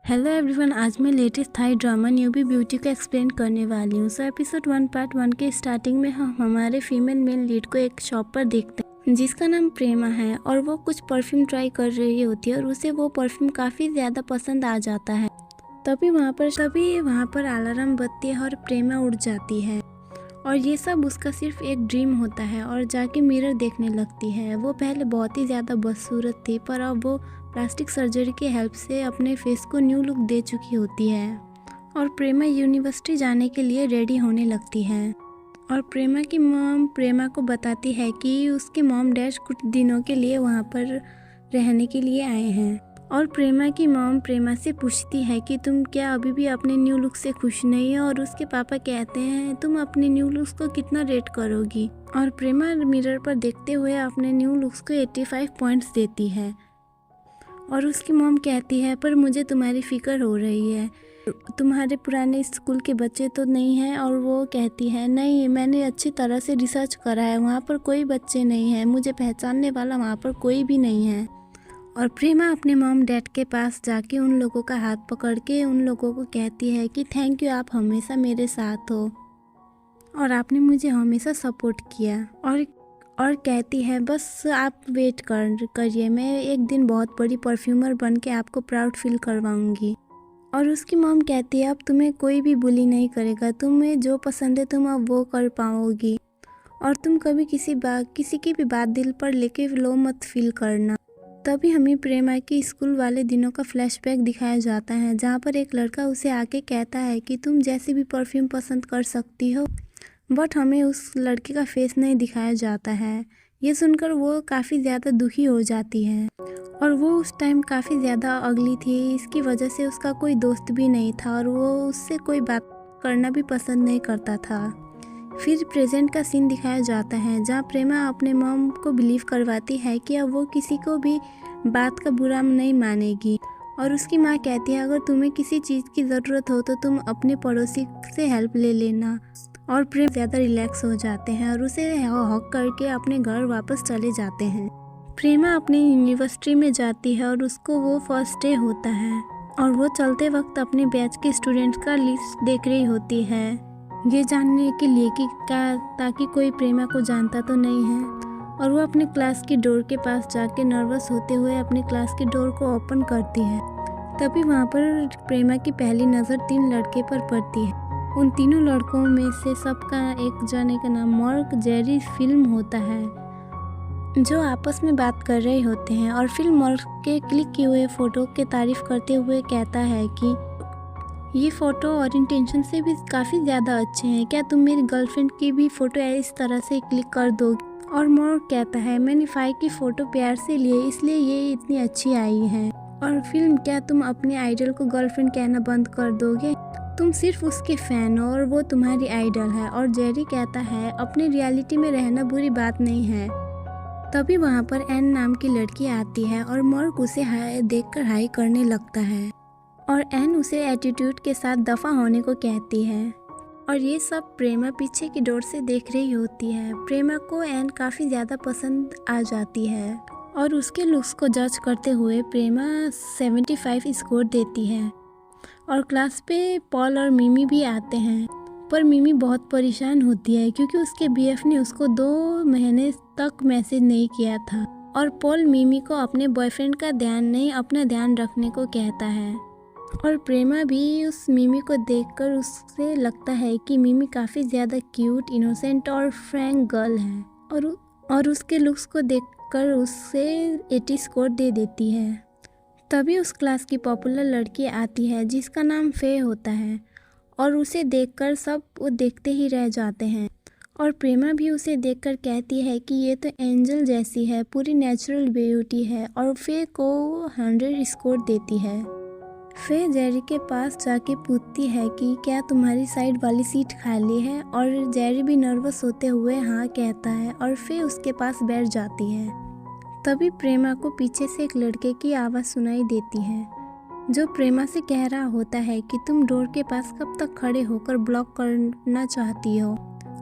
Hello everyone, आज मैं latest Thai drama newbie beauty को एक्सप्लेन करने वाली हूँ। एपिसोड 1 पार्ट 1 के स्टार्टिंग में हम हमारे फीमेल मेल लीड को एक शॉप पर देखते हैं जिसका नाम प्रेमा है और वो कुछ परफ्यूम ट्राई कर रही होती है और उसे वो परफ्यूम काफ़ी ज़्यादा पसंद आ जाता है। तभी वहाँ पर अलार्म बजती है और प्रेमा उठ जाती है और ये सब उसका सिर्फ एक ड्रीम होता है और जाके मिरर देखने लगती है। वो पहले बहुत ही ज़्यादा बदसूरत थी पर अब वो प्लास्टिक सर्जरी के हेल्प से अपने फेस को न्यू लुक दे चुकी होती है और प्रेमा यूनिवर्सिटी जाने के लिए रेडी होने लगती है। और प्रेमा की मॉम प्रेमा को बताती है कि उसके मॉम डैड कुछ दिनों के लिए वहाँ पर रहने के लिए आए हैं। और प्रेमा की मॉम प्रेमा से पूछती है कि तुम क्या अभी भी अपने न्यू लुक से खुश नहीं हो, और उसके पापा कहते हैं तुम अपने न्यू लुक्स को कितना रेट करोगी। और प्रेमा मिरर पर देखते हुए अपने न्यू लुक्स को 85 पॉइंट्स देती है और उसकी मॉम कहती है पर मुझे तुम्हारी फिक्र हो रही है, तुम्हारे पुराने स्कूल के बच्चे तो नहीं हैं। और वो कहती है नहीं, मैंने अच्छी तरह से रिसर्च करा है, वहाँ पर कोई बच्चे नहीं हैं, मुझे पहचानने वाला वहाँ पर कोई भी नहीं है। और प्रेमा अपने मॉम डैड के पास जाके उन लोगों का हाथ पकड़ के उन लोगों को कहती है कि थैंक यू, आप हमेशा मेरे साथ हो और आपने मुझे हमेशा सपोर्ट किया। और कहती है बस आप वेट करिए, मैं एक दिन बहुत बड़ी परफ्यूमर बन के आपको प्राउड फील करवाऊंगी। और उसकी मॉम कहती है अब तुम्हें कोई भी बुली नहीं करेगा, तुम्हें जो पसंद है तुम अब वो कर पाओगी और तुम कभी किसी की भी बात दिल पर लेके लो मत फील करना। तभी हमें प्रेमा की स्कूल वाले दिनों का फ्लैशबैक दिखाया जाता है जहाँ पर एक लड़का उसे आके कहता है कि तुम जैसे भी परफ्यूम पसंद कर सकती हो, बट हमें उस लड़के का फेस नहीं दिखाया जाता है। ये सुनकर वो काफ़ी ज़्यादा दुखी हो जाती है और वो उस टाइम काफ़ी ज़्यादा अगली थी, इसकी वजह से उसका कोई दोस्त भी नहीं था और वो उससे कोई बात करना भी पसंद नहीं करता था। फिर प्रेजेंट का सीन दिखाया जाता है जहाँ प्रेमा अपने मॉम को बिलीव करवाती है कि अब वो किसी को भी बात का बुरा नहीं मानेगी। और उसकी माँ कहती है अगर तुम्हें किसी चीज़ की ज़रूरत हो तो तुम अपने पड़ोसी से हेल्प ले लेना। और प्रेम ज़्यादा रिलैक्स हो जाते हैं और उसे हक करके अपने घर वापस चले जाते हैं। प्रेमा अपनी यूनिवर्सिटी में जाती है और उसको वो फर्स्ट डे होता है और वो चलते वक्त अपने बैच के स्टूडेंट्स का लिस्ट देख रही होती है, ये जानने के लिए कि क्या ताकि कोई प्रेमा को जानता तो नहीं है। और वो अपने क्लास की डोर के पास जाके नर्वस होते हुए अपने क्लास की डोर को ओपन करती है। तभी वहाँ पर प्रेमा की पहली नज़र 3 लड़के पर पड़ती है। उन तीनों लड़कों में से सबका एक जने का नाम मार्क जेरी फिल्म होता है जो आपस में बात कर रहे होते हैं। और फिल्म मार्क के क्लिक किए हुए फ़ोटो के तारीफ़ करते हुए कहता है कि ये फ़ोटो और इंटेंशन से भी काफ़ी ज़्यादा अच्छे हैं, क्या तुम मेरी गर्लफ्रेंड की भी फ़ोटो इस तरह से क्लिक कर दोगे। और मार्क कहता है मैंने फाई की फ़ोटो प्यार से लिए इसलिए ये इतनी अच्छी आई है। और फिल्म क्या तुम अपने आइडल को गर्लफ्रेंड कहना बंद कर दोगे, तुम सिर्फ उसके फ़ैन हो और वो तुम्हारी आइडल है। और जेरी कहता है अपने रियलिटी में रहना बुरी बात नहीं है। तभी वहाँ पर एन नाम की लड़की आती है और मार्क उसे देखकर हाई करने लगता है और एन उसे एटीट्यूड के साथ दफ़ा होने को कहती है। और ये सब प्रेमा पीछे की डोर से देख रही होती है। प्रेमा को एन काफ़ी ज़्यादा पसंद आ जाती है और उसके लुक्स को जज करते हुए प्रेमा 75 स्कोर देती है। और क्लास पे पॉल और मिमी भी आते हैं पर मिमी बहुत परेशान होती है क्योंकि उसके बीएफ ने उसको 2 महीने तक मैसेज नहीं किया था। और पॉल मिमी को अपने बॉयफ्रेंड का ध्यान नहीं अपना ध्यान रखने को कहता है। और प्रेमा भी उस मिमी को देखकर उससे लगता है कि मिमी काफ़ी ज़्यादा क्यूट, इनोसेंट और फ्रैंक गर्ल है और उसके लुक्स को देखकर उससे 80 स्कोर दे देती है। तभी उस क्लास की पॉपुलर लड़की आती है जिसका नाम फे होता है और उसे देखकर सब वो देखते ही रह जाते हैं। और प्रेमा भी उसे देखकर कहती है कि ये तो एंजल जैसी है, पूरी नेचुरल ब्यूटी है और फे को 100 स्कोर देती है। फे जेरी के पास जाके पूछती है कि क्या तुम्हारी साइड वाली सीट खाली है, और जेरी भी नर्वस होते हुए हाँ कहता है और फे उसके पास बैठ जाती है। तभी प्रेमा को पीछे से एक लड़के की आवाज़ सुनाई देती है जो प्रेमा से कह रहा होता है कि तुम डोर के पास कब तक खड़े होकर ब्लॉक करना चाहती हो।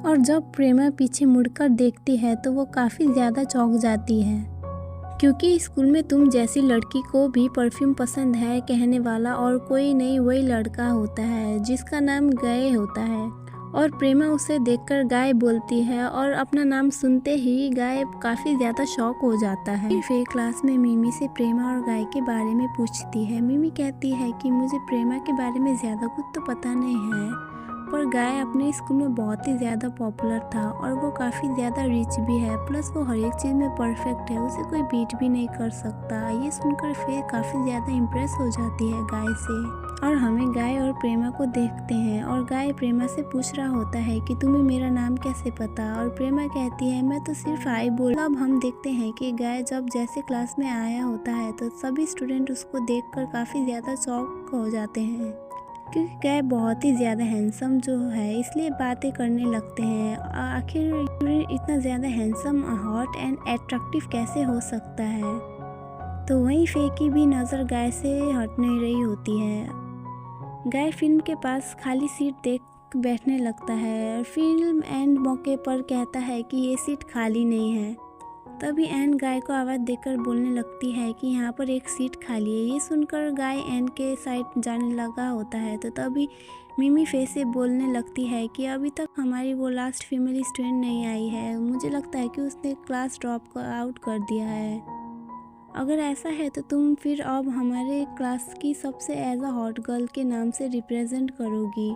और जब प्रेमा पीछे मुड़कर देखती है तो वो काफ़ी ज़्यादा चौंक जाती है। क्योंकि स्कूल में तुम जैसी लड़की को भी परफ्यूम पसंद है कहने वाला और कोई नहीं वही लड़का होता है जिसका नाम गाय होता है। और प्रेमा उसे देखकर गाय बोलती है और अपना नाम सुनते ही गाय काफ़ी ज़्यादा शॉक हो जाता है। फिर क्लास में मिमी से प्रेमा और गाय के बारे में पूछती है। मिमी कहती है कि मुझे प्रेमा के बारे में ज़्यादा कुछ तो पता नहीं है, पर गाय अपने स्कूल में बहुत ही ज़्यादा पॉपुलर था और वो काफ़ी ज़्यादा रिच भी है, प्लस वो हर एक चीज़ में परफेक्ट है, उसे कोई बीट भी नहीं कर सकता। ये सुनकर फिर काफ़ी ज़्यादा इम्प्रेस हो जाती है गाय से। और हमें गाय और प्रेमा को देखते हैं और गाय प्रेमा से पूछ रहा होता है कि तुम्हें मेरा नाम कैसे पता, और प्रेमा कहती है मैं तो सिर्फ आई बोल। अब हम देखते हैं कि गाय जब जैसे क्लास में आया होता है तो सभी स्टूडेंट उसको देखकर काफ़ी ज़्यादा शॉक हो जाते हैं, क्योंकि गाय बहुत ही ज़्यादा हैंडसम जो है, इसलिए बातें करने लगते हैं आखिर इतना ज़्यादा हैंडसम, हॉट एंड एट्रैक्टिव कैसे हो सकता है। तो वहीं फे की भी नज़र गाय से हट नहीं रही होती है। गाय फिल्म के पास खाली सीट देख बैठने लगता है और फिल्म एंड मौके पर कहता है कि ये सीट खाली नहीं है। तभी एन गाय को आवाज़ देकर बोलने लगती है कि यहाँ पर एक सीट खाली है। ये सुनकर गाय एन के साइड जाने लगा होता है तो तभी मिमी फे से बोलने लगती है कि अभी तक हमारी वो लास्ट फीमेल स्टूडेंट नहीं आई है, मुझे लगता है कि उसने क्लास ड्रॉप आउट कर दिया है। अगर ऐसा है तो तुम फिर अब हमारे क्लास की सबसे एज अ हॉट गर्ल के नाम से रिप्रेजेंट करोगी,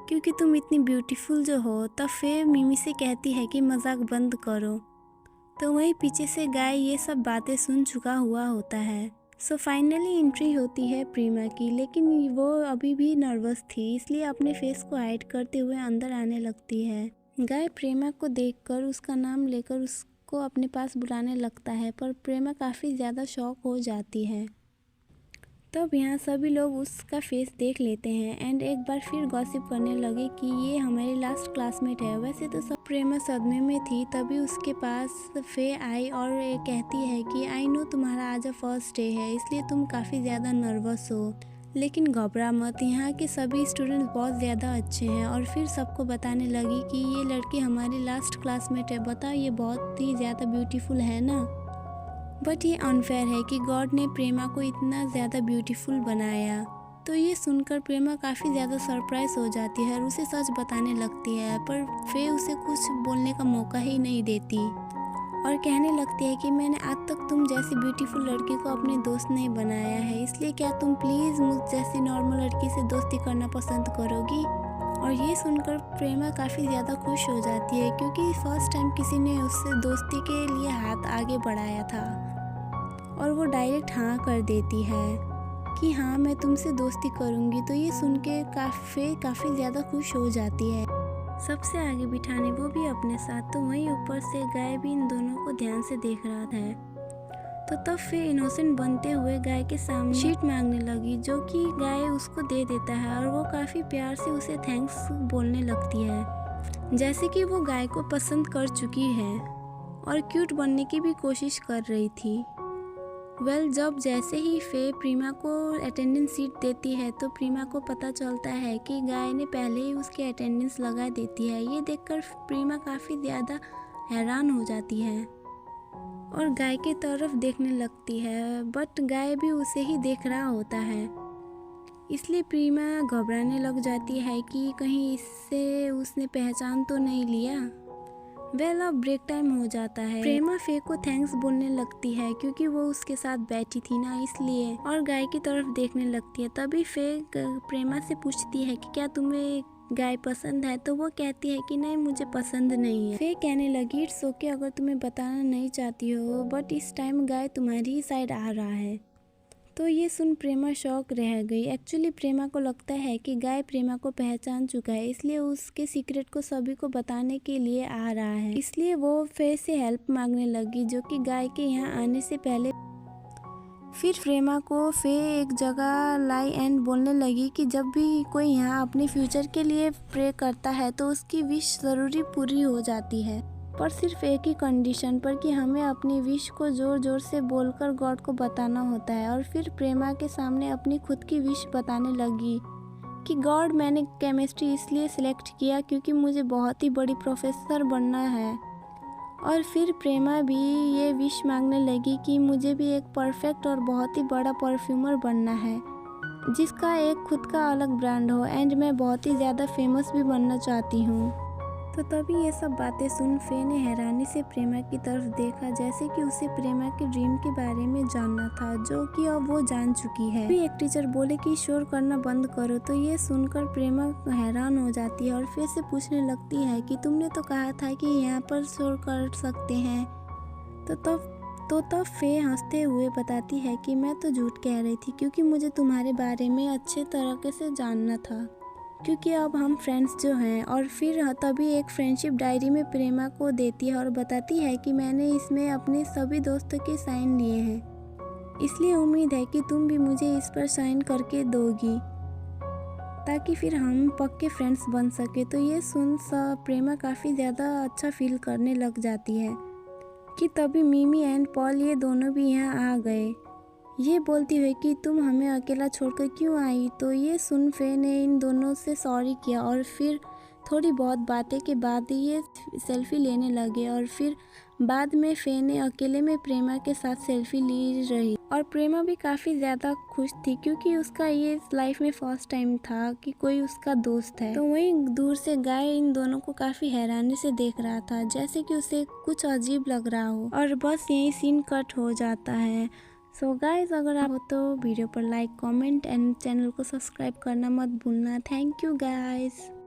क्योंकि तुम इतनी ब्यूटीफुल जो हो। तब फिर मिमी से कहती है कि मजाक बंद करो। तो वहीं पीछे से गाय ये सब बातें सुन चुका हुआ होता है। सो फाइनली एंट्री होती है प्रेमा की, लेकिन वो अभी भी नर्वस थी, इसलिए अपने फेस को हाइड करते हुए अंदर आने लगती है। गाय प्रेमा को देखकर उसका नाम लेकर उसको अपने पास बुलाने लगता है, पर प्रेमा काफ़ी ज़्यादा शॉक हो जाती है। तब यहाँ सभी लोग उसका फेस देख लेते हैं एंड एक बार फिर गॉसिप करने लगे कि ये हमारी लास्ट क्लासमेट है। वैसे तो सब प्रेमा सदमे में थी, तभी उसके पास फे आई और कहती है कि आई नो तुम्हारा आज फर्स्ट डे है, इसलिए तुम काफ़ी ज़्यादा नर्वस हो, लेकिन घबरा मत, यहाँ के सभी स्टूडेंट्स बहुत ज़्यादा अच्छे हैं। और फिर सबको बताने लगी कि ये लड़की हमारी लास्ट क्लासमेट है, बताओ ये बहुत ही ज़्यादा ब्यूटीफुल है ना। बट ये अनफेयर है कि गॉड ने प्रेमा को इतना ज़्यादा ब्यूटीफुल बनाया। तो ये सुनकर प्रेमा काफ़ी ज़्यादा सरप्राइज हो जाती है और उसे सच बताने लगती है, पर फे उसे कुछ बोलने का मौका ही नहीं देती और कहने लगती है कि मैंने आज तक तुम जैसी ब्यूटीफुल लड़की को अपनी दोस्त नहीं बनाया है, इसलिए क्या तुम प्लीज़ मुझ जैसी नॉर्मल लड़की से दोस्ती करना पसंद करोगी। और ये सुनकर प्रेमा काफ़ी ज़्यादा खुश हो जाती है, क्योंकि फर्स्ट टाइम किसी ने उससे दोस्ती के लिए हाथ आगे बढ़ाया था और वो डायरेक्ट हाँ कर देती है कि हाँ मैं तुमसे दोस्ती करूँगी। तो ये सुन के काफ़ी ज़्यादा खुश हो जाती है, सबसे आगे बिठाने वो भी अपने साथ। तो वहीं ऊपर से गाय भी इन दोनों को ध्यान से देख रहा था। तो तब फिर इनोसेंट बनते हुए गाय के सामने शीट मांगने लगी, जो कि गाय उसको दे देता है और वो काफ़ी प्यार से उसे थैंक्स बोलने लगती है, जैसे कि वो गाय को पसंद कर चुकी है और क्यूट बनने की भी कोशिश कर रही थी। जब जैसे ही फे प्रीमा को अटेंडेंस सीट देती है तो प्रीमा को पता चलता है कि गाय ने पहले ही उसकी अटेंडेंस लगा देती है। ये देखकर प्रीमा काफ़ी ज़्यादा हैरान हो जाती है और गाय की तरफ देखने लगती है, बट गाय भी उसे ही देख रहा होता है, इसलिए प्रीमा घबराने लग जाती है कि कहीं इससे उसने पहचान तो नहीं लिया। अब ब्रेक टाइम हो जाता है। प्रेमा फे को थैंक्स बोलने लगती है क्योंकि वो उसके साथ बैठी थी ना, इसलिए, और गाय की तरफ देखने लगती है। तभी फे प्रेमा से पूछती है कि क्या तुम्हें गाय पसंद है, तो वो कहती है कि नहीं मुझे पसंद नहीं है। फे कहने लगी इट्स ओके अगर तुम्हें बताना नहीं चाहती हो, बट इस टाइम गाय तुम्हारी ही साइड आ रहा है। तो ये सुन प्रेमा शॉक रह गई। एक्चुअली प्रेमा को लगता है कि गाय प्रेमा को पहचान चुका है, इसलिए उसके सीक्रेट को सभी को बताने के लिए आ रहा है, इसलिए वो फे से हेल्प मांगने लगी, जो कि गाय के यहाँ आने से पहले। फिर प्रेमा को फे एक जगह लाई एंड बोलने लगी कि जब भी कोई यहाँ अपने फ्यूचर के लिए प्रे करता है तो उसकी विश ज़रूरी पूरी हो जाती है, पर सिर्फ एक ही कंडीशन पर कि हमें अपनी विश को ज़ोर ज़ोर से बोलकर गॉड को बताना होता है। और फिर प्रेमा के सामने अपनी खुद की विश बताने लगी कि गॉड मैंने केमिस्ट्री इसलिए सिलेक्ट किया क्योंकि मुझे बहुत ही बड़ी प्रोफेसर बनना है और फिर प्रेमा भी ये विश मांगने लगी कि मुझे भी एक परफेक्ट और बहुत ही बड़ा परफ्यूमर बनना है, जिसका एक खुद का अलग ब्रांड हो एंड मैं बहुत ही ज़्यादा फेमस भी बनना चाहती हूँ। तो तभी ये सब बातें सुन फे ने हैरानी से प्रेमा की तरफ देखा, जैसे कि उसे प्रेमा के ड्रीम के बारे में जानना था, जो कि अब वो जान चुकी है। भी एक टीचर बोले कि शोर करना बंद करो, तो ये सुनकर प्रेमा हैरान हो जाती है और फे से पूछने लगती है कि तुमने तो कहा था कि यहाँ पर शोर कर सकते हैं। तब फे हंसते हुए बताती है कि मैं तो झूठ कह रही थी, क्योंकि मुझे तुम्हारे बारे में अच्छे तरीके से जानना था, क्योंकि अब हम फ्रेंड्स जो हैं। और फिर तभी एक फ्रेंडशिप डायरी में प्रेमा को देती है और बताती है कि मैंने इसमें अपने सभी दोस्तों के साइन लिए हैं, इसलिए उम्मीद है कि तुम भी मुझे इस पर साइन करके दोगी, ताकि फिर हम पक्के फ्रेंड्स बन सके। तो ये सुन प्रेमा काफ़ी ज़्यादा अच्छा फील करने लग जाती है कि तभी मिमी एंड पॉल ये दोनों भी यहाँ आ गए, ये बोलती हुई कि तुम हमें अकेला छोड़कर क्यों आई। तो ये सुन फे ने इन दोनों से सॉरी किया और फिर थोड़ी बहुत बातें के बाद ये सेल्फी लेने लगे। और फिर बाद में फे ने अकेले में प्रेमा के साथ सेल्फी ली रही और प्रेमा भी काफ़ी ज़्यादा खुश थी, क्योंकि उसका ये लाइफ में फर्स्ट टाइम था कि कोई उसका दोस्त है। तो वहीं दूर से गाय इन दोनों को काफ़ी हैरानी से देख रहा था, जैसे कि उसे कुछ अजीब लग रहा हो। और बस यही सीन कट हो जाता है। सो गाइज, अगर आप हो तो वीडियो पर लाइक, कमेंट एंड चैनल को सब्सक्राइब करना मत भूलना। Thank you guys.